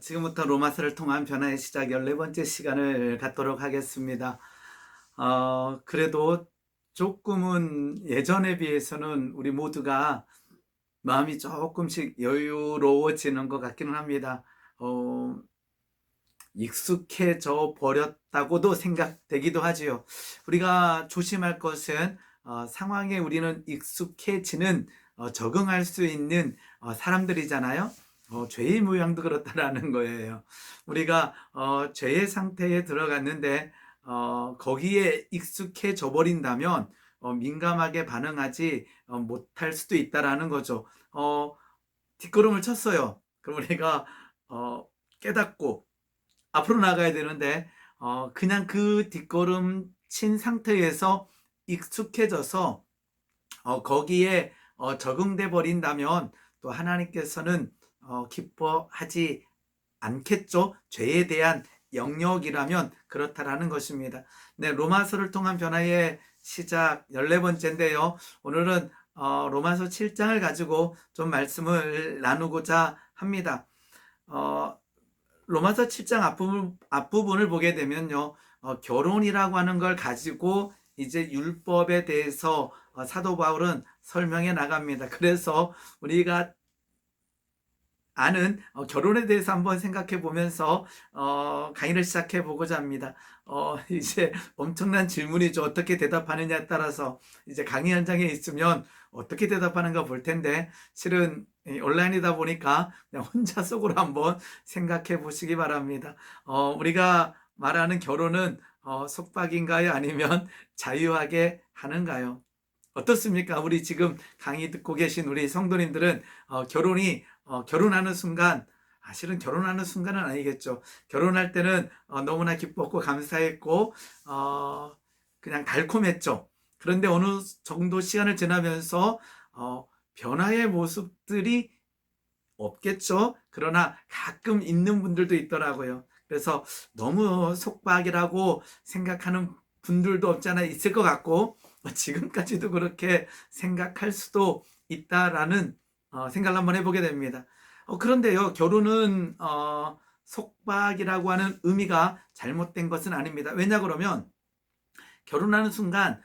지금부터 로마서를 통한 변화의 시작 14번째 시간을 갖도록 하겠습니다. 그래도 조금은 예전에 비해서는 우리 모두가 마음이 조금씩 여유로워지는 것 같기는 합니다. 익숙해져 버렸다고도 생각되기도 하지요. 우리가 조심할 것은 상황에 우리는 익숙해지는 적응할 수 있는 사람들이잖아요. 죄의 모양도 그렇다라는 거예요. 우리가 죄의 상태에 들어갔는데 거기에 익숙해져 버린다면 민감하게 반응하지 못할 수도 있다라는 거죠. 뒷걸음을 쳤어요. 그럼 우리가 깨닫고 앞으로 나가야 되는데 그냥 그 뒷걸음 친 상태에서 익숙해져서 거기에 적응돼 버린다면 또 하나님께서는 기뻐하지 않겠죠. 죄에 대한 영역이라면 그렇다라는 것입니다. 네, 로마서를 통한 변화의 시작 14번째인데요. 오늘은 로마서 7장을 가지고 좀 말씀을 나누고자 합니다. 로마서 7장 앞부분을 보게 되면요. 결혼이라고 하는 걸 가지고 이제 율법에 대해서 사도 바울은 설명해 나갑니다. 그래서 우리가 아는 결혼에 대해서 한번 생각해 보면서 강의를 시작해 보고자 합니다. 이제 엄청난 질문이죠. 어떻게 대답하느냐에 따라서 이제 강의 현장에 있으면 어떻게 대답하는가 볼 텐데 실은 온라인이다 보니까 그냥 혼자 속으로 한번 생각해 보시기 바랍니다. 우리가 말하는 결혼은 속박인가요? 아니면 자유하게 하는가요? 어떻습니까? 우리 지금 강의 듣고 계신 우리 성도님들은 결혼하는 순간, 실은 결혼하는 순간은 아니겠죠. 결혼할 때는 너무나 기뻤고 감사했고 그냥 달콤했죠. 그런데 어느 정도 시간을 지나면서 변화의 모습들이 없겠죠. 그러나 가끔 있는 분들도 있더라고요. 그래서 너무 속박이라고 생각하는 분들도 없잖아 있을 것 같고 지금까지도 그렇게 생각할 수도 있다라는 생각을 한번 해보게 됩니다. 그런데요, 결혼은 속박이라고 하는 의미가 잘못된 것은 아닙니다. 왜냐 그러면 결혼하는 순간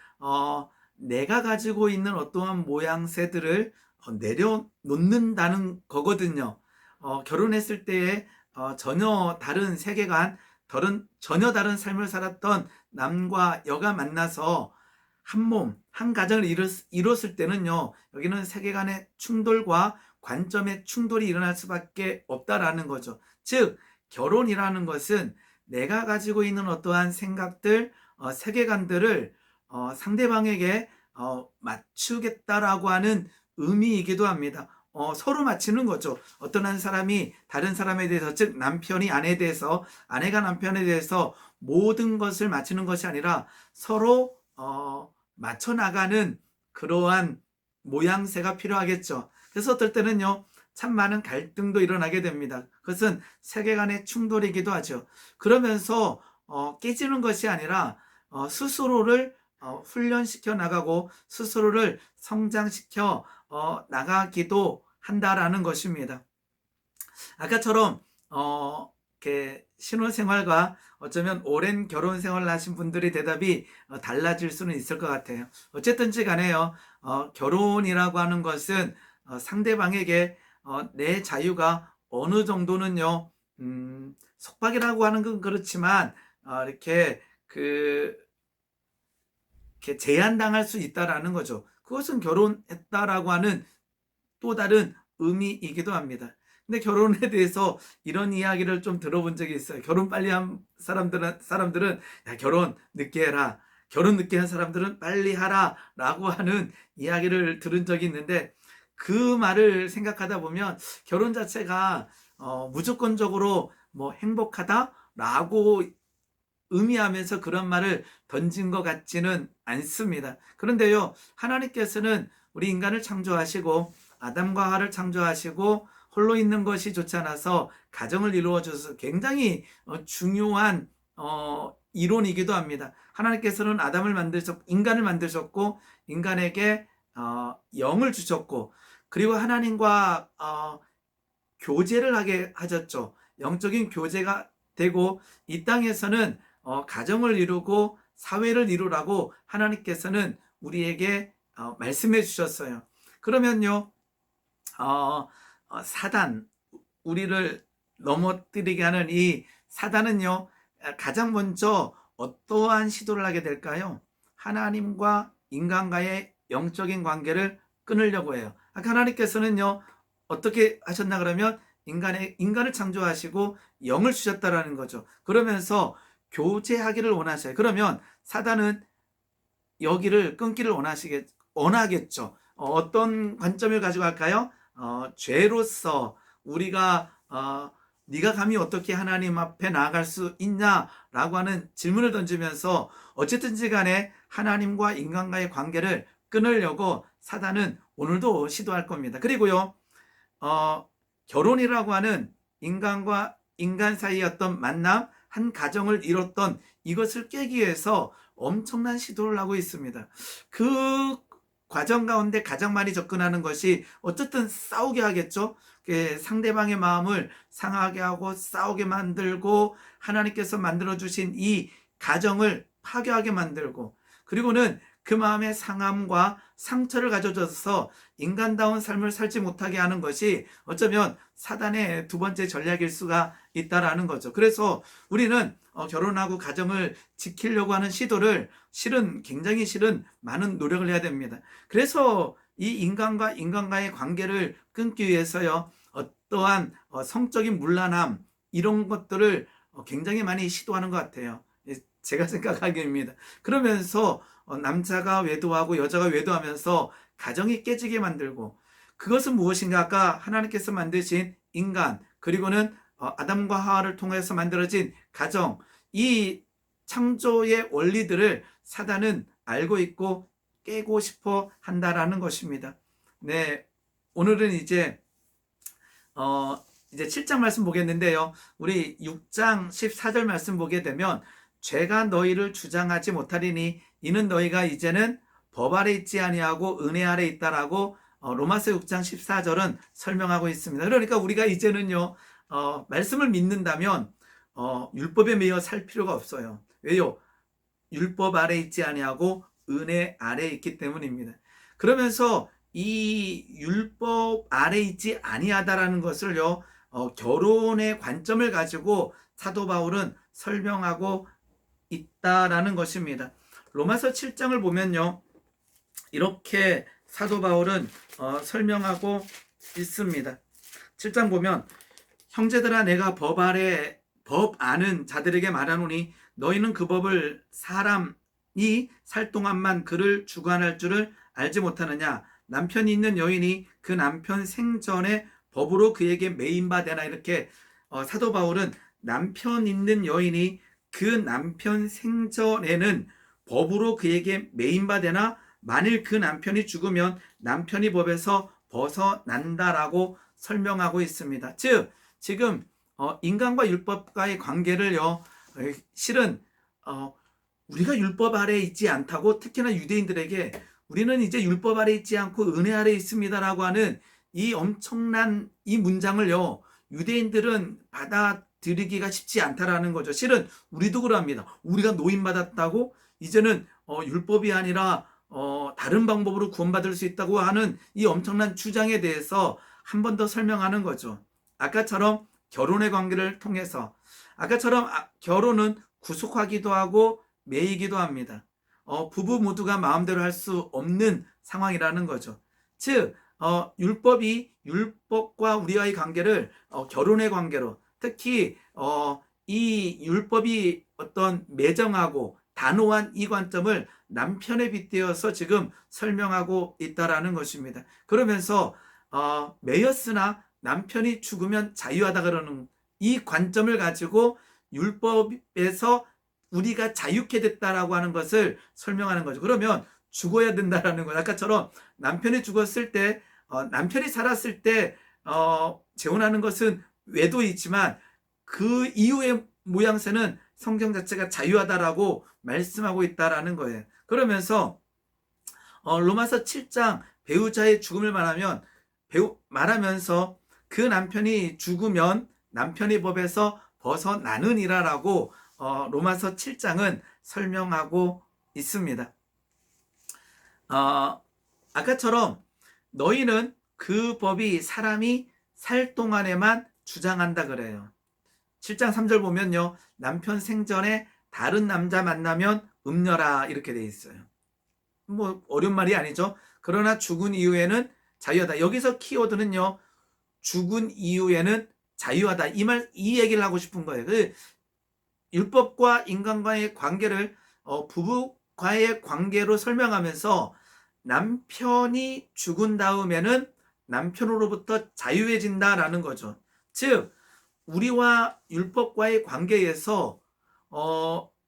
내가 가지고 있는 어떠한 모양새들을 내려놓는다는 거거든요. 결혼했을 때에 전혀 다른 세계관, 전혀 다른 삶을 살았던 남과 여가 만나서 한 몸, 한 가정을 이뤘을 때는요, 여기는 세계관의 충돌과 관점의 충돌이 일어날 수밖에 없다라는 거죠. 즉, 결혼이라는 것은 내가 가지고 있는 어떠한 생각들, 세계관들을 상대방에게 맞추겠다라고 하는 의미이기도 합니다. 서로 맞추는 거죠. 어떤 한 사람이 다른 사람에 대해서, 즉 남편이 아내에 대해서, 아내가 남편에 대해서 모든 것을 맞추는 것이 아니라 서로 맞춰 나가는 그러한 모양새가 필요하겠죠. 그래서 어떨 때는요, 참 많은 갈등도 일어나게 됩니다. 그것은 세계관의 충돌이기도 하죠. 그러면서 깨지는 것이 아니라 스스로를 훈련시켜 나가고 스스로를 성장시켜 나가기도 한다라는 것입니다. 아까처럼 이렇게 신혼생활과 어쩌면 오랜 결혼 생활을 하신 분들의 대답이 달라질 수는 있을 것 같아요. 어쨌든지 간에요, 결혼이라고 하는 것은 상대방에게 내 자유가 어느 정도는요, 속박이라고 하는 건 그렇지만 이렇게 이렇게 제한당할 수 있다라는 거죠. 그것은 결혼했다라고 하는 또 다른 의미이기도 합니다. 근데 결혼에 대해서 이런 이야기를 좀 들어본 적이 있어요. 결혼 빨리 한 사람들은 야, 결혼 늦게 해라. 결혼 늦게 한 사람들은 빨리 하라. 라고 하는 이야기를 들은 적이 있는데 그 말을 생각하다 보면 결혼 자체가 무조건적으로 뭐 행복하다라고 의미하면서 그런 말을 던진 것 같지는 않습니다. 그런데요, 하나님께서는 우리 인간을 창조하시고 아담과 하와를 창조하시고 홀로 있는 것이 좋지 않아서 가정을 이루어 주셔서 굉장히 중요한 이론이기도 합니다. 하나님께서는 인간을 만드셨고 인간에게 영을 주셨고 그리고 하나님과 교제를 하게 하셨죠. 영적인 교제가 되고 이 땅에서는 가정을 이루고 사회를 이루라고 하나님께서는 우리에게 말씀해 주셨어요. 그러면요, 사단, 우리를 넘어뜨리게 하는 이 사단은요, 가장 먼저 어떠한 시도를 하게 될까요? 하나님과 인간과의 영적인 관계를 끊으려고 해요. 아까 하나님께서는요, 어떻게 하셨나 그러면 인간을 창조하시고 영을 주셨다라는 거죠. 그러면서 교제하기를 원하셔요. 그러면 사단은 여기를 끊기를 원하겠죠. 어떤 관점을 가지고 할까요? 죄로서 우리가 네가 감히 어떻게 하나님 앞에 나아갈 수 있냐라고 하는 질문을 던지면서 어쨌든지 간에 하나님과 인간과의 관계를 끊으려고 사단은 오늘도 시도할 겁니다. 그리고요, 결혼이라고 하는 인간과 인간 사이의 어떤 만남, 한 가정을 이뤘던 이것을 깨기 위해서 엄청난 시도를 하고 있습니다. 그 과정 가운데 가장 많이 접근하는 것이 어쨌든 싸우게 하겠죠. 상대방의 마음을 상하게 하고 싸우게 만들고 하나님께서 만들어주신 이 가정을 파괴하게 만들고, 그리고는 그 마음의 상함과 상처를 가져줘서 인간다운 삶을 살지 못하게 하는 것이 어쩌면 사단의 두 번째 전략일 수가 있다라는 거죠. 그래서 우리는 결혼하고 가정을 지키려고 하는 시도를 굉장히 싫은 많은 노력을 해야 됩니다. 그래서 이 인간과 인간과의 관계를 끊기 위해서요, 어떠한 성적인 문란함 이런 것들을 굉장히 많이 시도하는 것 같아요. 제가 생각하기입니다. 그러면서 남자가 외도하고 여자가 외도하면서 가정이 깨지게 만들고, 그것은 무엇인가? 아까 하나님께서 만드신 인간, 그리고는 아담과 하와를 통해서 만들어진 가정, 이 창조의 원리들을 사단은 알고 있고 깨고 싶어 한다라는 것입니다. 네, 오늘은 이제 7장 말씀 보겠는데요. 우리 6장 14절 말씀 보게 되면, 죄가 너희를 주장하지 못하리니 이는 너희가 이제는 법 아래 있지 아니하고 은혜 아래 있다라고 로마서 6장 14절은 설명하고 있습니다. 그러니까 우리가 이제는요, 말씀을 믿는다면 율법에 매여 살 필요가 없어요. 왜요? 율법 아래 있지 아니하고 은혜 아래 있기 때문입니다. 그러면서 이 율법 아래 있지 아니하다라는 것을요, 결혼의 관점을 가지고 사도 바울은 설명하고 있다라는 것입니다. 로마서 7장을 보면요, 이렇게 사도 바울은 설명하고 있습니다. 7장 보면, 형제들아 내가 법 아는 자들에게 말하노니 너희는 그 법을 사람이 살 동안만 그를 주관할 줄을 알지 못하느냐. 남편이 있는 여인이 그 남편 생전에 법으로 그에게 매인바되나. 이렇게 사도 바울은 남편 있는 여인이 그 남편 생전에는 법으로 그에게 매인바되나 만일 그 남편이 죽으면 남편이 법에서 벗어난다라고 설명하고 있습니다. 즉 지금 인간과 율법과의 관계를요, 실은 우리가 율법 아래 있지 않다고, 특히나 유대인들에게 우리는 이제 율법 아래 있지 않고 은혜 아래 있습니다라고 하는 이 엄청난 이 문장을요, 유대인들은 받아들이기가 쉽지 않다라는 거죠. 실은 우리도 그럽니다. 우리가 노임받았다고 이제는 율법이 아니라 다른 방법으로 구원받을 수 있다고 하는 이 엄청난 주장에 대해서 한 번 더 설명하는 거죠. 아까처럼 결혼의 관계를 통해서, 아까처럼 결혼은 구속하기도 하고 매이기도 합니다. 부부 모두가 마음대로 할 수 없는 상황이라는 거죠. 즉 율법과 우리와의 관계를 결혼의 관계로, 특히 이 율법이 어떤 매정하고 단호한 이 관점을 남편에 빗대어서 지금 설명하고 있다라는 것입니다. 그러면서 매였으나 남편이 죽으면 자유하다 그러는 이 관점을 가지고 율법에서 우리가 자유케 됐다라고 하는 것을 설명하는 거죠. 그러면 죽어야 된다라는 거예요. 아까처럼 남편이 죽었을 때, 남편이 살았을 때 재혼하는 것은 외도이지만 그 이후의 모양새는 성경 자체가 자유하다라고 말씀하고 있다라는 거예요. 그러면서 로마서 7장 배우자의 죽음을 말하면서 그 남편이 죽으면 남편의 법에서 벗어나느니라라고 로마서 7장은 설명하고 있습니다. 아까처럼 너희는 그 법이 사람이 살 동안에만 주장한다 그래요. 7장 3절 보면요, 남편 생전에 다른 남자 만나면 음녀라 이렇게 돼 있어요. 뭐 어려운 말이 아니죠. 그러나 죽은 이후에는 자유하다. 여기서 키워드는요, 죽은 이후에는 자유하다. 이 얘기를 하고 싶은 거예요. 그 율법과 인간과의 관계를 부부과의 관계로 설명하면서 남편이 죽은 다음에는 남편으로부터 자유해진다라는 거죠. 즉 우리와 율법과의 관계에서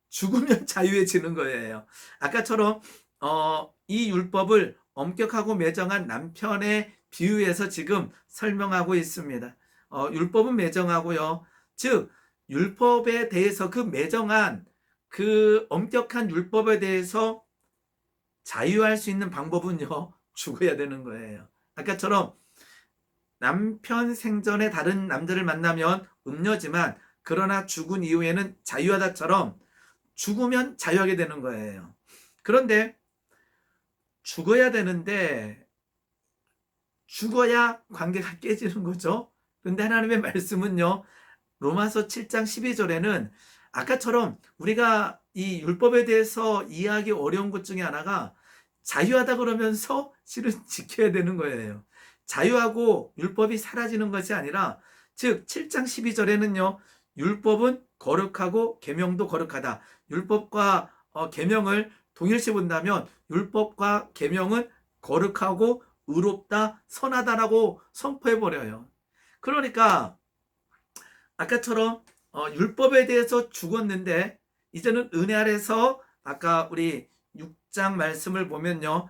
죽으면 자유해지는 거예요. 아까처럼 이 율법을 엄격하고 매정한 남편의 비유에서 지금 설명하고 있습니다. 율법은 매정하고요. 즉 율법에 대해서 그 매정한 그 엄격한 율법에 대해서 자유할 수 있는 방법은요, 죽어야 되는 거예요. 아까처럼 남편 생전에 다른 남자를 만나면 음녀지만 그러나 죽은 이후에는 자유하다처럼 죽으면 자유하게 되는 거예요. 그런데 죽어야 되는데 죽어야 관계가 깨지는 거죠. 그런데 하나님의 말씀은요, 로마서 7장 12절에는 아까처럼 우리가 이 율법에 대해서 이해하기 어려운 것 중에 하나가 자유하다 그러면서 실은 지켜야 되는 거예요. 자유하고 율법이 사라지는 것이 아니라, 즉 7장 12절에는요, 율법은 거룩하고 계명도 거룩하다. 율법과 계명을 동일시 본다면 율법과 계명은 거룩하고 의롭다, 선하다라고 선포해 버려요. 그러니까 아까처럼 율법에 대해서 죽었는데 이제는 은혜 아래서, 아까 우리 6장 말씀을 보면요,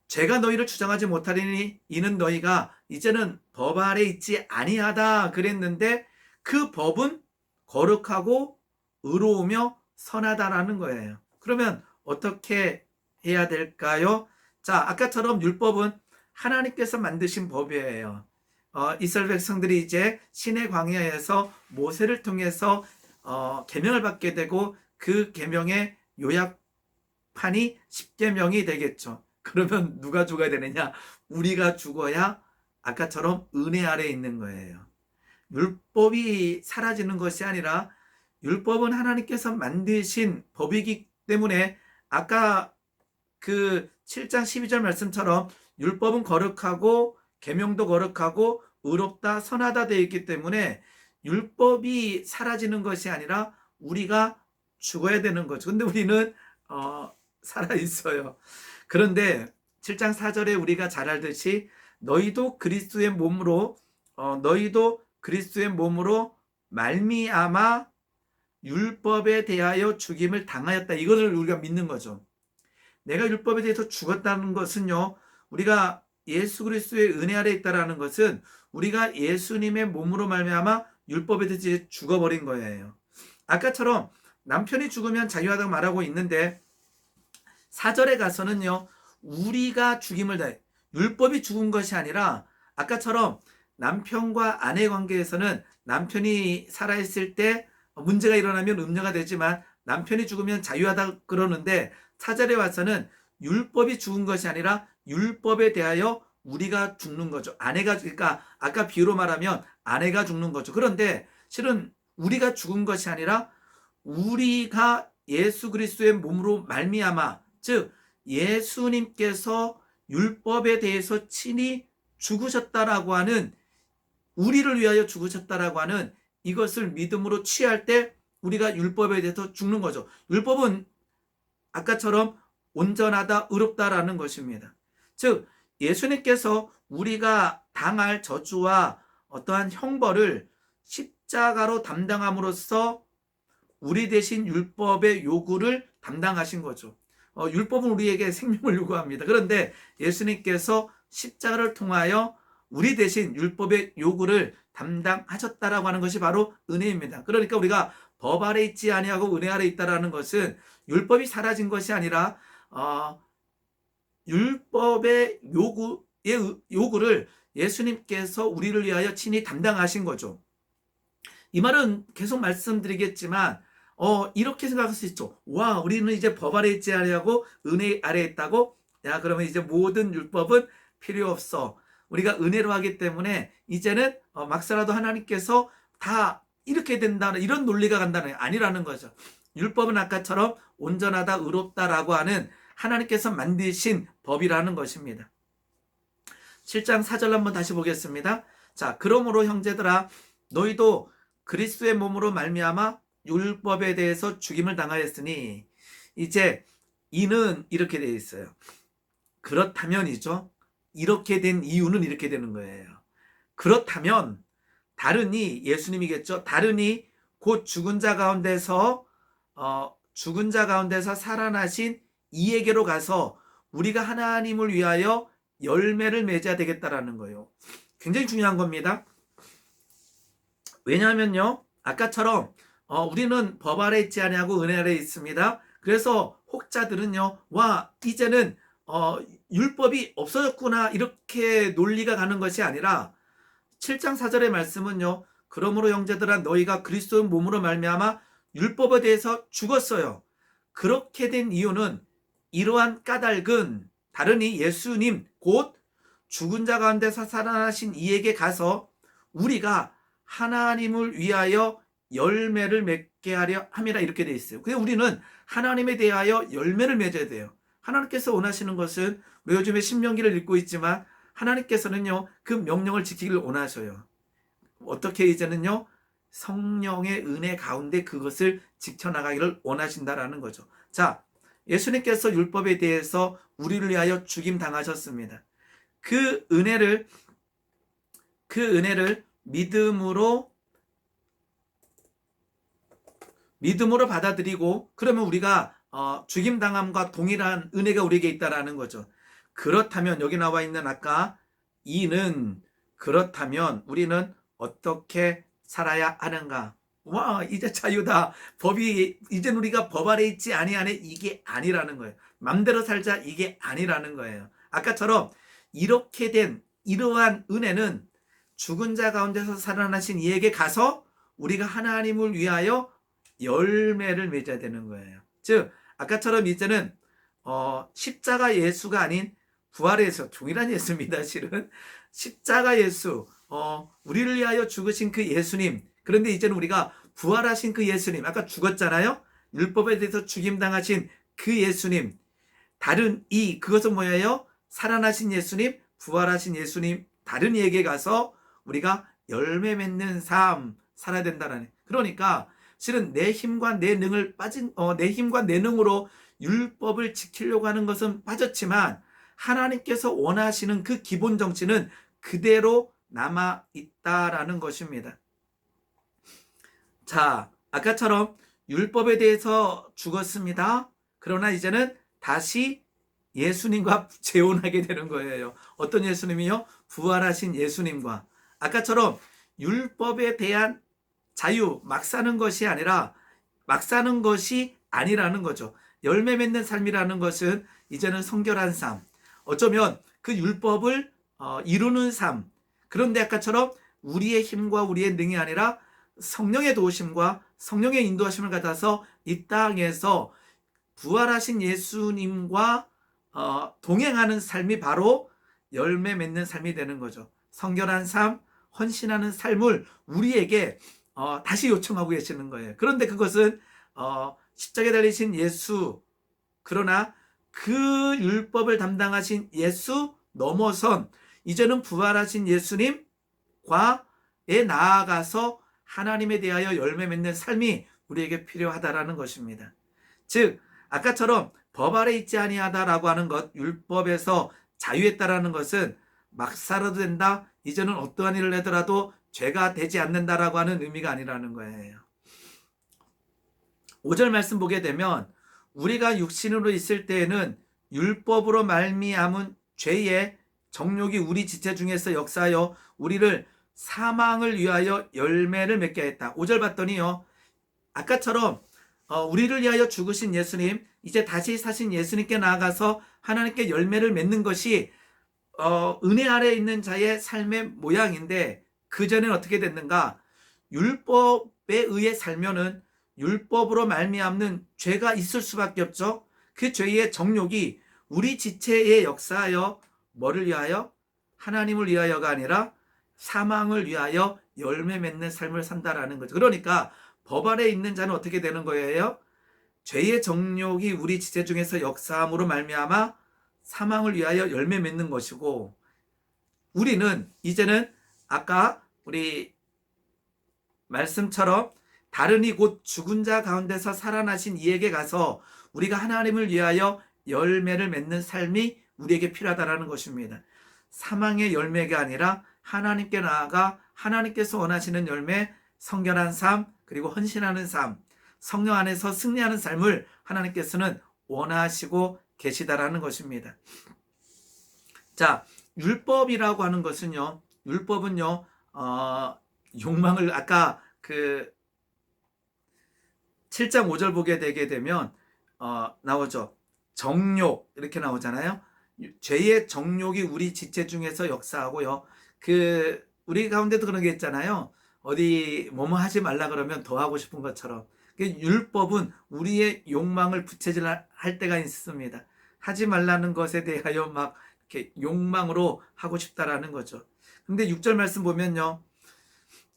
죄가 너희를 주장하지 못하리니 이는 너희가 이제는 법 아래 있지 아니하다 그랬는데 그 법은 거룩하고 의로우며 선하다라는 거예요. 그러면 어떻게 해야 될까요? 자, 아까처럼 율법은 하나님께서 만드신 법이에요. 이스라엘 백성들이 이제 시내 광야에서 모세를 통해서 계명을 받게 되고 그 계명의 요약판이 십계명이 되겠죠. 그러면 누가 죽어야 되느냐? 우리가 죽어야 아까처럼 은혜 아래에 있는 거예요. 율법이 사라지는 것이 아니라 율법은 하나님께서 만드신 법이기 때문에 아까 그 7장 12절 말씀처럼 율법은 거룩하고 계명도 거룩하고 의롭다 선하다 되어 있기 때문에 율법이 사라지는 것이 아니라 우리가 죽어야 되는 거죠. 근데 우리는 살아 있어요. 그런데 7장 4절에 우리가 잘 알듯이 너희도 그리스도의 몸으로 말미암아 율법에 대하여 죽임을 당하였다. 이것을 우리가 믿는 거죠. 내가 율법에 대해서 죽었다는 것은요, 우리가 예수 그리스도의 은혜 아래 있다라는 것은 우리가 예수님의 몸으로 말미암아 율법에 대해서 죽어버린 거예요. 아까처럼 남편이 죽으면 자유하다고 말하고 있는데 4절에 가서는요, 우리가 죽임을 당해, 율법이 죽은 것이 아니라 아까처럼 남편과 아내 관계에서는 남편이 살아있을 때 문제가 일어나면 음녀가 되지만 남편이 죽으면 자유하다 그러는데 4절에 와서는 율법이 죽은 것이 아니라 율법에 대하여 우리가 죽는 거죠. 그러니까 아까 비유로 말하면 아내가 죽는 거죠. 그런데 실은 우리가 죽은 것이 아니라 우리가 예수 그리스도의 몸으로 말미암아, 즉 예수님께서 율법에 대해서 친히 죽으셨다라고 하는, 우리를 위하여 죽으셨다라고 하는 이것을 믿음으로 취할 때 우리가 율법에 대해서 죽는 거죠. 율법은 아까처럼 온전하다, 의롭다라는 것입니다. 즉 예수님께서 우리가 당할 저주와 어떠한 형벌을 십자가로 담당함으로써 우리 대신 율법의 요구를 담당하신 거죠. 율법은 우리에게 생명을 요구합니다. 그런데 예수님께서 십자가를 통하여 우리 대신 율법의 요구를 담당하셨다라고 하는 것이 바로 은혜입니다. 그러니까 우리가 법 아래 있지 아니하고 은혜 아래 있다라는 것은 율법이 사라진 것이 아니라 율법의 요구를 예수님께서 우리를 위하여 친히 담당하신 거죠. 이 말은 계속 말씀드리겠지만 이렇게 생각할 수 있죠. 와, 우리는 이제 법 아래 있지 아니하고 은혜 아래 있다고? 야, 그러면 이제 모든 율법은 필요 없어. 우리가 은혜로 하기 때문에 이제는 막 살아도 하나님께서 다 이렇게 된다는 이런 논리가 간다는 게 아니라는 거죠. 율법은 아까처럼 온전하다, 의롭다라고 하는 하나님께서 만드신 법이라는 것입니다. 7장 4절 한번 다시 보겠습니다. 자, 그러므로 형제들아 너희도 그리스도의 몸으로 말미암아 율법에 대해서 죽임을 당하였으니 이제 이는 이렇게 되어 있어요. 그렇다면이죠. 이렇게 된 이유는 이렇게 되는 거예요. 그렇다면 다르니 예수님이겠죠. 다르니 곧 죽은 자 가운데서 살아나신 이에게로 가서 우리가 하나님을 위하여 열매를 맺어야 되겠다라는 거예요. 굉장히 중요한 겁니다. 왜냐하면요, 아까처럼 우리는 법 아래 있지 아니하고 은혜 아래 있습니다. 그래서 혹자들은요, 와 이제는 율법이 없어졌구나 이렇게 논리가 가는 것이 아니라 7장 4절의 말씀은요, 그러므로 형제들아 너희가 그리스도의 몸으로 말미암아 율법에 대해서 죽었어요. 그렇게 된 이유는 이러한 까닭은 다르니 예수님 곧 죽은 자 가운데서 살아나신 이에게 가서 우리가 하나님을 위하여 열매를 맺게 하려 함이라 이렇게 되어 있어요. 근데 우리는 하나님에 대하여 열매를 맺어야 돼요. 하나님께서 원하시는 것은 요즘에 신명기를 읽고 있지만 하나님께서는요 그 명령을 지키기를 원하셔요. 어떻게 이제는요 성령의 은혜 가운데 그것을 지켜나가기를 원하신다라는 거죠. 자, 예수님께서 율법에 대해서 우리를 위하여 죽임 당하셨습니다. 그 은혜를 믿음으로 받아들이고 그러면 우리가 죽임 당함과 동일한 은혜가 우리에게 있다라는 거죠. 그렇다면 여기 나와 있는 아까 이는 그렇다면 우리는 어떻게 살아야 하는가? 와, 이제 자유다. 법이 이제 우리가 법 아래 있지 아니하네 이게 아니라는 거예요. 맘대로 살자 이게 아니라는 거예요. 아까처럼 이렇게 된 이러한 은혜는 죽은 자 가운데서 살아나신 이에게 가서 우리가 하나님을 위하여 열매를 맺어야 되는 거예요. 즉 아까처럼 이제는 십자가 예수가 아닌 부활의 예수, 동일한 예수입니다. 실은 십자가 예수, 우리를 위하여 죽으신 그 예수님. 그런데 이제는 우리가 부활하신 그 예수님, 아까 죽었잖아요. 율법에 대해서 죽임당하신 그 예수님. 다른 그것은 뭐예요? 살아나신 예수님, 부활하신 예수님, 다른 이에게 가서 우리가 열매 맺는 삶 살아야 된다는. 그러니까 실은 내 힘과 내 능으로 율법을 지키려고 하는 것은 빠졌지만 하나님께서 원하시는 그 기본 정치는 그대로 남아 있다라는 것입니다. 자, 아까처럼 율법에 대해서 죽었습니다. 그러나 이제는 다시 예수님과 재혼하게 되는 거예요. 어떤 예수님이요? 부활하신 예수님과. 아까처럼 율법에 대한 자유, 막 사는 것이 아니라는 거죠. 열매 맺는 삶이라는 것은 이제는 성결한 삶. 어쩌면 그 율법을 이루는 삶. 그런데 아까처럼 우리의 힘과 우리의 능이 아니라 성령의 도우심과 성령의 인도하심을 받아서 이 땅에서 부활하신 예수님과 동행하는 삶이 바로 열매 맺는 삶이 되는 거죠. 성결한 삶, 헌신하는 삶을 우리에게 다시 요청하고 계시는 거예요. 그런데 그것은 십자가에 달리신 예수, 그러나 그 율법을 담당하신 예수 넘어선 이제는 부활하신 예수님과에 나아가서 하나님에 대하여 열매 맺는 삶이 우리에게 필요하다라는 것입니다. 즉 아까처럼 법 아래 있지 아니하다라고 하는 것, 율법에서 자유했다라는 것은 막 살아도 된다, 이제는 어떠한 일을 하더라도 죄가 되지 않는다라고 하는 의미가 아니라는 거예요. 5절 말씀 보게 되면 우리가 육신으로 있을 때에는 율법으로 말미암은 죄의 정욕이 우리 지체 중에서 역사하여 우리를 사망을 위하여 열매를 맺게 했다. 5절 봤더니요, 아까처럼 우리를 위하여 죽으신 예수님, 이제 다시 사신 예수님께 나아가서 하나님께 열매를 맺는 것이 은혜 아래 있는 자의 삶의 모양인데 그 전에는 어떻게 됐는가? 율법에 의해 살면은 율법으로 말미암는 죄가 있을 수밖에 없죠. 그 죄의 정욕이 우리 지체에 역사하여 뭐를 위하여? 하나님을 위하여가 아니라 사망을 위하여 열매 맺는 삶을 산다라는 거죠. 그러니까 법 아래 있는 자는 어떻게 되는 거예요? 죄의 정욕이 우리 지체 중에서 역사함으로 말미암아 사망을 위하여 열매 맺는 것이고, 우리는 이제는 아까 우리 말씀처럼 다른 이 곧 죽은 자 가운데서 살아나신 이에게 가서 우리가 하나님을 위하여 열매를 맺는 삶이 우리에게 필요하다는 것입니다. 사망의 열매가 아니라 하나님께 나아가 하나님께서 원하시는 열매, 성결한 삶, 그리고 헌신하는 삶, 성령 안에서 승리하는 삶을 하나님께서는 원하시고 계시다라는 것입니다. 자, 율법이라고 하는 것은요, 율법은요, 욕망을 아까 그 7장 5절 보게 되게 되면 나오죠. 정욕 이렇게 나오잖아요. 죄의 정욕이 우리 지체 중에서 역사하고요. 우리 가운데도 그런 게 있잖아요. 어디 뭐뭐 하지 말라 그러면 더 하고 싶은 것처럼. 율법은 우리의 욕망을 부채질할 때가 있습니다. 하지 말라는 것에 대하여 막 이렇게 욕망으로 하고 싶다라는 거죠. 근데 6절 말씀 보면요.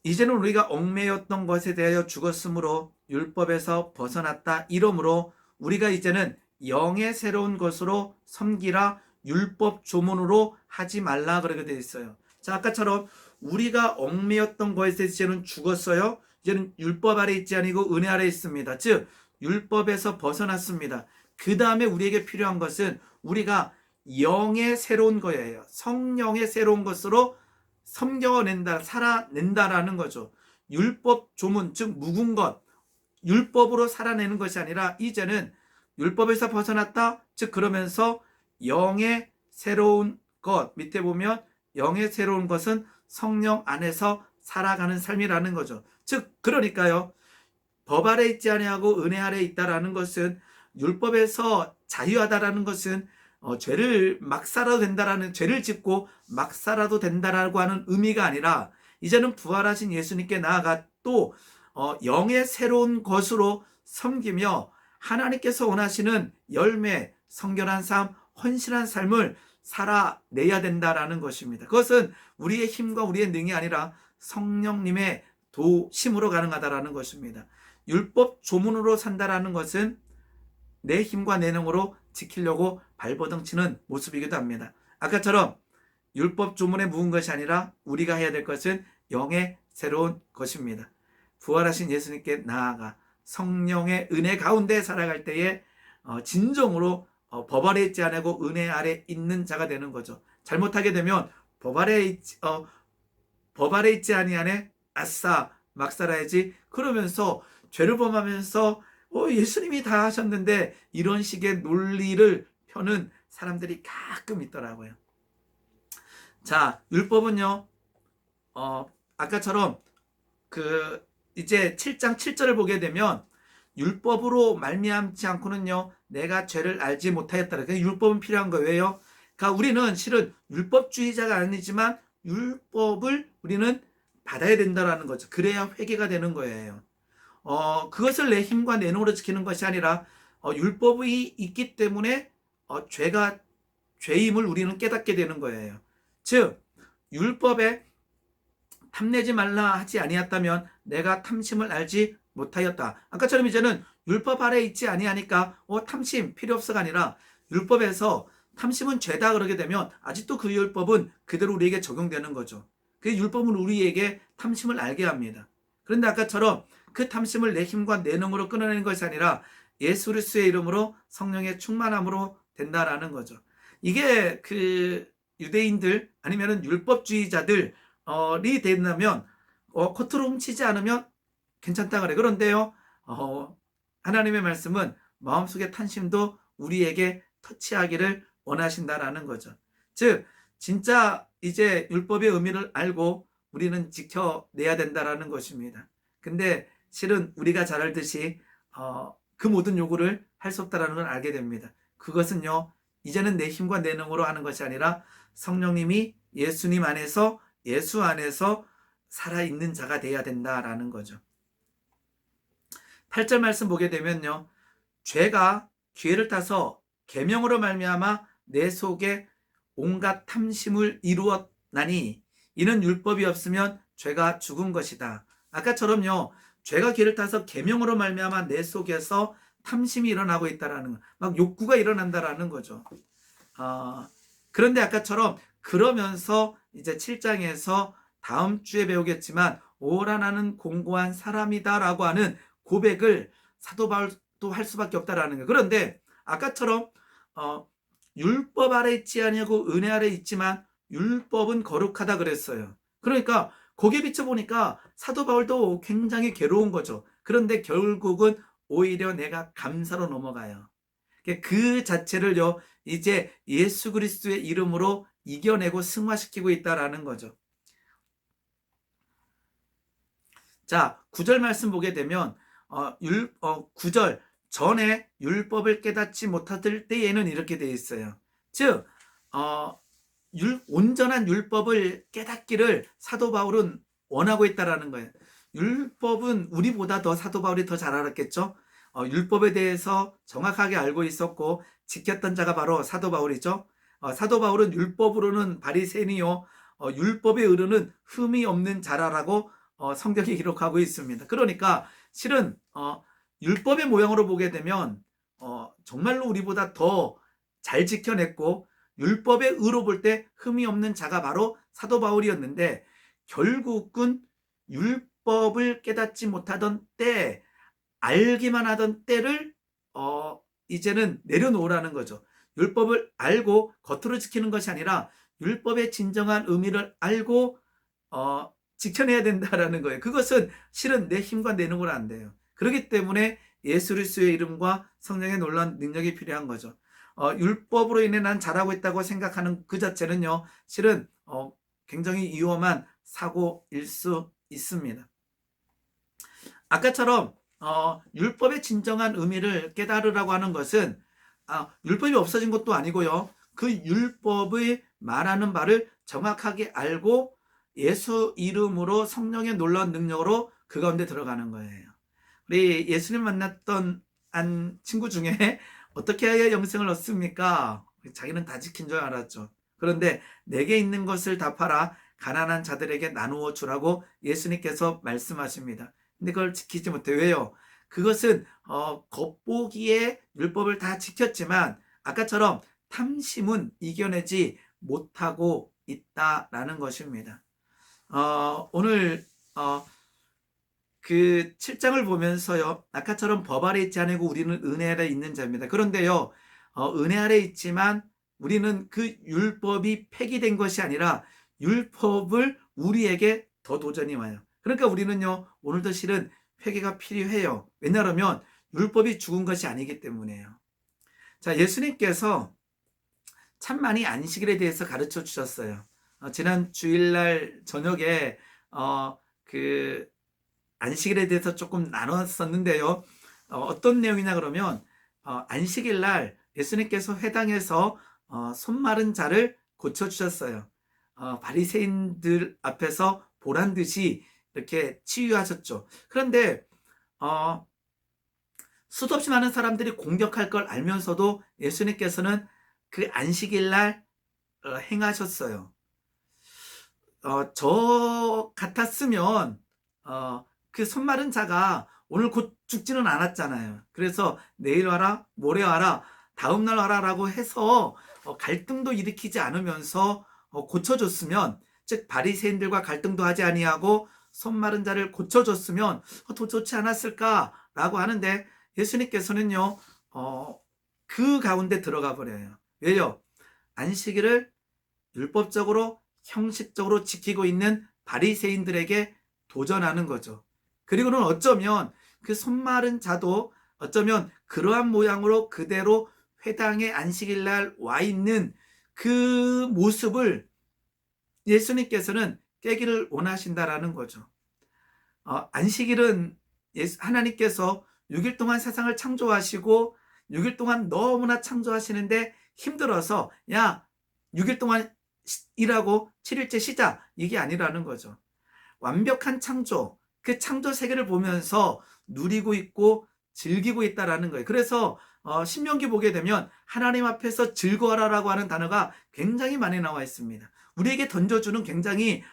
이제는 우리가 얽매였던 것에 대하여 죽었으므로 율법에서 벗어났다. 이러므로 우리가 이제는 영의 새로운 것으로 섬기라. 율법 조문으로 하지 말라 그러게 되어 있어요. 자, 아까처럼 우리가 얽매였던 것에 대해서 이제는 죽었어요. 이제는 율법 아래 있지 아니고 은혜 아래 있습니다. 즉 율법에서 벗어났습니다. 그 다음에 우리에게 필요한 것은 우리가 영의 새로운 거예요. 성령의 새로운 것으로 섬겨낸다, 살아낸다라는 거죠. 율법 조문, 즉 묵은 것, 율법으로 살아내는 것이 아니라 이제는 율법에서 벗어났다. 즉 그러면서 영의 새로운 것, 밑에 보면 영의 새로운 것은 성령 안에서 살아가는 삶이라는 거죠. 즉 그러니까요. 법 아래 있지 아니하고 은혜 아래 있다라는 것은, 율법에서 자유하다라는 것은 죄를 막 살아도 된다라는, 죄를 짓고 막 살아도 된다라고 하는 의미가 아니라 이제는 부활하신 예수님께 나아가 또 영의 새로운 것으로 섬기며 하나님께서 원하시는 열매, 성결한 삶, 헌신한 삶을 살아내야 된다라는 것입니다. 그것은 우리의 힘과 우리의 능이 아니라 성령님의 도심으로 가능하다라는 것입니다. 율법 조문으로 산다라는 것은 내 힘과 내 능으로 지키려고 발버둥 치는 모습이기도 합니다. 아까처럼 율법 조문에 묵은 것이 아니라 우리가 해야 될 것은 영의 새로운 것입니다. 부활하신 예수님께 나아가 성령의 은혜 가운데 살아갈 때에 진정으로 법 아래 있지 않고 은혜 아래 있는 자가 되는 거죠. 잘못하게 되면 법 아래 있지 아니하네, 아싸 막 살아야지 그러면서 죄를 범하면서 예수님이 다 하셨는데, 이런 식의 논리를 펴는 사람들이 가끔 있더라고요. 자, 율법은요, 아까처럼 이제 7장 7절을 보게 되면 율법으로 말미암지 않고는요, 내가 죄를 알지 못하였다. 그러니까 율법은 필요한 거예요. 그러니까 우리는 실은 율법주의자가 아니지만 율법을 우리는 받아야 된다라는 거죠. 그래야 회개가 되는 거예요. 그것을 내 힘과 내 능으로 지키는 것이 아니라 율법이 있기 때문에 죄임을 우리는 깨닫게 되는 거예요. 즉 율법에 탐내지 말라 하지 아니었다면 내가 탐심을 알지 못하였다. 아까처럼 이제는 율법 아래 있지 아니하니까 탐심 필요 없어가 아니라 율법에서 탐심은 죄다 그러게 되면 아직도 그 율법은 그대로 우리에게 적용되는 거죠. 그 율법은 우리에게 탐심을 알게 합니다. 그런데 아까처럼 그 탐심을 내 힘과 내 능으로 끊어내는 것이 아니라 예수 그리스도의 이름으로 성령의 충만함으로 된다라는 거죠. 이게 유대인들 아니면은 율법주의자들이 된다면 겉으로 훔치지 않으면 괜찮다 그래. 그런데요, 하나님의 말씀은 마음속의 탐심도 우리에게 터치하기를 원하신다라는 거죠. 즉 진짜 이제 율법의 의미를 알고 우리는 지켜내야 된다라는 것입니다. 근데 실은 우리가 잘 알듯이 그 모든 요구를 할 수 없다는 걸 알게 됩니다. 그것은요, 이제는 내 힘과 내 능으로 하는 것이 아니라 성령님이 예수님 안에서, 예수 안에서 살아있는 자가 돼야 된다라는 거죠. 8절 말씀 보게 되면요. 죄가 기회를 타서 계명으로 말미암아 내 속에 온갖 탐심을 이루었나니 이는 율법이 없으면 죄가 죽은 것이다. 아까처럼요. 죄가 기회를 타서 계명으로 말미암아 내 속에서 탐심이 일어나고 있다라는 거. 막 욕구가 일어난다라는 거죠. 그런데 아까처럼 그러면서 이제 7장에서 다음 주에 배우겠지만 오라 나는 공고한 사람이다라고 하는 고백을 사도 바울도 할 수밖에 없다라는 거예요. 그런데 아까처럼 율법 아래 있지 아니하고 은혜 아래 있지만 율법은 거룩하다 그랬어요. 그러니까 거기에 비춰보니까 사도 바울도 굉장히 괴로운 거죠. 그런데 결국은 오히려 내가 감사로 넘어가요. 그 자체를요 이제 예수 그리스도의 이름으로 이겨내고 승화시키고 있다라는 거죠. 자, 9절 말씀 보게 되면 9절 전에 율법을 깨닫지 못할 때에는 이렇게 되어 있어요. 즉 온전한 율법을 깨닫기를 사도 바울은 원하고 있다라는 거예요. 율법은 우리보다 더 사도 바울이 더 잘 알았겠죠. 율법에 대해서 정확하게 알고 있었고 지켰던 자가 바로 사도 바울이죠. 사도 바울은 율법으로는 바리새인이요 율법에 의르는 흠이 없는 자라라고 성경이 기록하고 있습니다. 그러니까 실은 율법의 모양으로 보게 되면 정말로 우리보다 더 잘 지켜냈고 율법의 의로 볼 때 흠이 없는 자가 바로 사도 바울이었는데 결국은 율법을 깨닫지 못하던 때 알기만 하던 때를 이제는 내려놓으라는 거죠. 율법을 알고 겉으로 지키는 것이 아니라 율법의 진정한 의미를 알고 지켜내야 된다라는 거예요. 그것은 실은 내 힘과 내 능으로 안 돼요. 그렇기 때문에 예수 그리스도의 이름과 성령의 놀라운 능력이 필요한 거죠. 율법으로 인해 난 잘하고 있다고 생각하는 그 자체는요, 실은 굉장히 위험한 사고일 수 있습니다. 아까처럼 율법의 진정한 의미를 깨달으라고 하는 것은 율법이 없어진 것도 아니고요. 그 율법의 말하는 바를 정확하게 알고 예수 이름으로 성령의 놀라운 능력으로 그 가운데 들어가는 거예요. 우리 예수님 만났던 한 친구 중에 어떻게 해야 영생을 얻습니까? 자기는 다 지킨 줄 알았죠. 그런데 내게 있는 것을 다 팔아 가난한 자들에게 나누어 주라고 예수님께서 말씀하십니다. 근데 그걸 지키지 못해. 왜요? 그것은 겉보기에 율법을 다 지켰지만 아까처럼 탐심은 이겨내지 못하고 있다라는 것입니다. 오늘 그 7장을 보면서요, 아까처럼 법 아래 있지 않고 우리는 은혜 아래 있는 자입니다. 그런데요, 은혜 아래 있지만 우리는 그 율법이 폐기된 것이 아니라 율법을 우리에게 더 도전이 와요. 그러니까 우리는요, 오늘도 실은 회개가 필요해요. 왜냐하면 율법이 죽은 것이 아니기 때문에요. 자, 예수님께서 참 많이 안식일에 대해서 가르쳐 주셨어요. 지난 주일날 저녁에 그 안식일에 대해서 조금 나눴었는데요. 어떤 내용이냐 그러면 안식일날 예수님께서 회당에서 손 마른 자를 고쳐주셨어요. 바리새인들 앞에서 보란 듯이 이렇게 치유하셨죠. 그런데 수도 없이 많은 사람들이 공격할 걸 알면서도 예수님께서는 그 안식일날 행하셨어요. 저 같았으면 그 손 마른 자가 오늘 곧 죽지는 않았잖아요. 그래서 내일 와라, 모레 와라, 다음날 와라라고 해서 갈등도 일으키지 않으면서 고쳐줬으면, 즉 바리새인들과 갈등도 하지 아니하고 손 마른 자를 고쳐줬으면 더 좋지 않았을까라고 하는데 예수님께서는요 그 가운데 들어가 버려요. 왜요? 안식일을 율법적으로 형식적으로 지키고 있는 바리새인들에게 도전하는 거죠. 그리고는 어쩌면 그 손 마른 자도 어쩌면 그러한 모양으로 그대로 회당에 안식일날 와 있는 그 모습을 예수님께서는 깨기를 원하신다라는 거죠. 안식일은 하나님께서 6일 동안 세상을 창조하시고 6일 동안 너무나 창조하시는데 힘들어서 야 6일 동안 일하고 7일째 쉬자 이게 아니라는 거죠. 완벽한 창조, 그 창조 세계를 보면서 누리고 있고 즐기고 있다라는 거예요. 그래서 신명기 보게 되면 하나님 앞에서 즐거워라라고 하는 단어가 굉장히 많이 나와 있습니다. 우리에게 던져주는 굉장히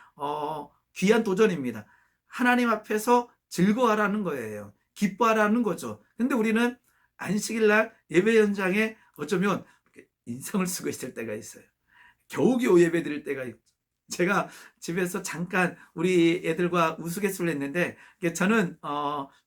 귀한 도전입니다. 하나님 앞에서 즐거워하라는 거예요. 기뻐하라는 거죠. 근데 우리는 안식일 날 예배 현장에 어쩌면 인성을 쓰고 있을 때가 있어요. 겨우겨우 예배 드릴 때가 있죠. 제가 집에서 잠깐 우리 애들과 우스갯소리를 했는데, 저는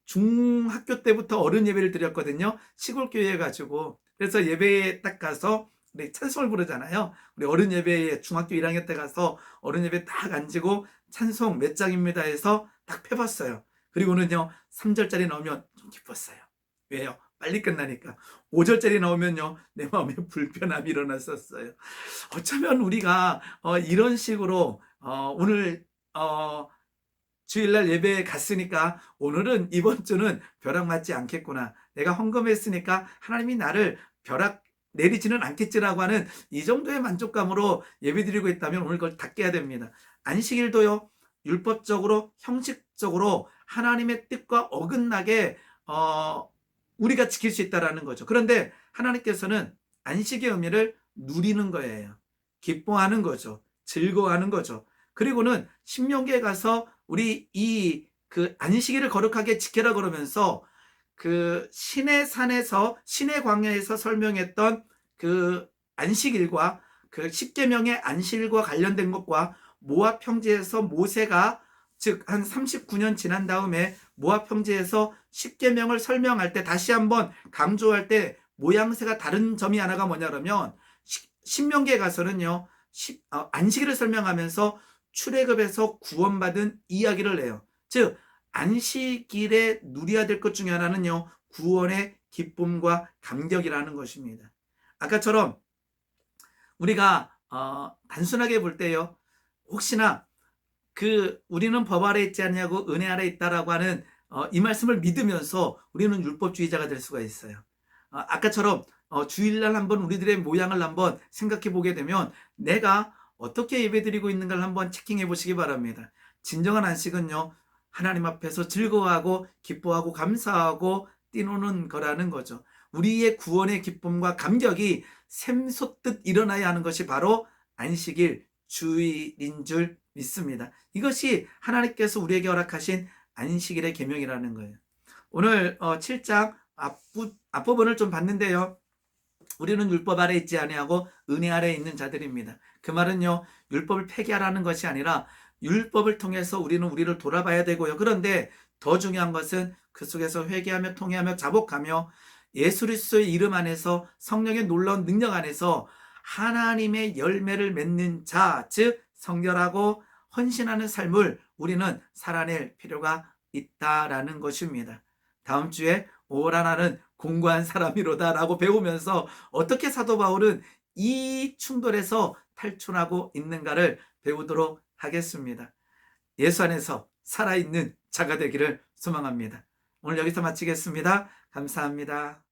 중학교 때부터 어른 예배를 드렸거든요. 시골 교회에 가지고. 그래서 예배에 딱 가서 우리 찬송을 부르잖아요. 우리 어른 예배에 중학교 1학년 때 가서 어른 예배 딱 앉고 찬송 몇 장입니다 해서 딱 펴봤어요. 그리고는요 3절짜리 나오면 좀 기뻤어요. 왜요? 빨리 끝나니까. 5절짜리 나오면요 내 마음에 불편함이 일어났었어요. 어쩌면 우리가 이런 식으로 오늘 주일날 예배에 갔으니까 오늘은 이번 주는 벼락 맞지 않겠구나. 내가 헌금했으니까 하나님이 나를 벼락 내리지는 않겠지라고 하는 이 정도의 만족감으로 예배드리고 있다면 오늘 그걸 다 깨야 됩니다. 안식일도요 율법적으로 형식적으로 하나님의 뜻과 어긋나게 우리가 지킬 수 있다라는 거죠. 그런데 하나님께서는 안식의 의미를 누리는 거예요. 기뻐하는 거죠. 즐거워하는 거죠. 그리고는 신명기에 가서 우리 그 안식일을 거룩하게 지켜라 그러면서 그 신의 산에서 신의 광야에서 설명했던 그 안식일과 그 십계명의 안식일과 관련된 것과 모압 평지에서 모세가 즉 한 39년 지난 다음에 모압 평지에서 십계명을 설명할 때 다시 한번 강조할 때 모양새가 다른 점이 하나가 뭐냐면 신명기에 가서는요 안식일을 설명하면서 출애굽에서 구원받은 이야기를 해요. 즉 안식일에 누려야 될 것 중에 하나는요 구원의 기쁨과 감격이라는 것입니다. 아까처럼 우리가 단순하게 볼 때요 혹시나 우리는 법 아래 있지 않냐고 은혜 아래 있다라고 하는 이 말씀을 믿으면서 우리는 율법주의자가 될 수가 있어요. 아까처럼 주일날 한번 우리들의 모양을 한번 생각해 보게 되면 내가 어떻게 예배드리고 있는가를 한번 체킹해 보시기 바랍니다. 진정한 안식은요 하나님 앞에서 즐거워하고 기뻐하고 감사하고 뛰노는 거라는 거죠. 우리의 구원의 기쁨과 감격이 샘솟듯 일어나야 하는 것이 바로 안식일 주일인 줄 믿습니다. 이것이 하나님께서 우리에게 허락하신 안식일의 계명이라는 거예요. 오늘 7장 앞부분을 좀 봤는데요. 우리는 율법 아래 있지 아니하고 은혜 아래 있는 자들입니다. 그 말은요 율법을 폐기하라는 것이 아니라 율법을 통해서 우리는 우리를 돌아봐야 되고요. 그런데 더 중요한 것은 그 속에서 회개하며 통회하며 자복하며 예수 그리스도의 이름 안에서 성령의 놀라운 능력 안에서 하나님의 열매를 맺는 자, 즉 성결하고 헌신하는 삶을 우리는 살아낼 필요가 있다라는 것입니다. 다음 주에 오라 나는 공고한 사람이로다 라고 배우면서 어떻게 사도 바울은 이 충돌에서 탈출하고 있는가를 배우도록 하겠습니다. 예수 안에서 살아있는 자가 되기를 소망합니다. 오늘 여기서 마치겠습니다. 감사합니다.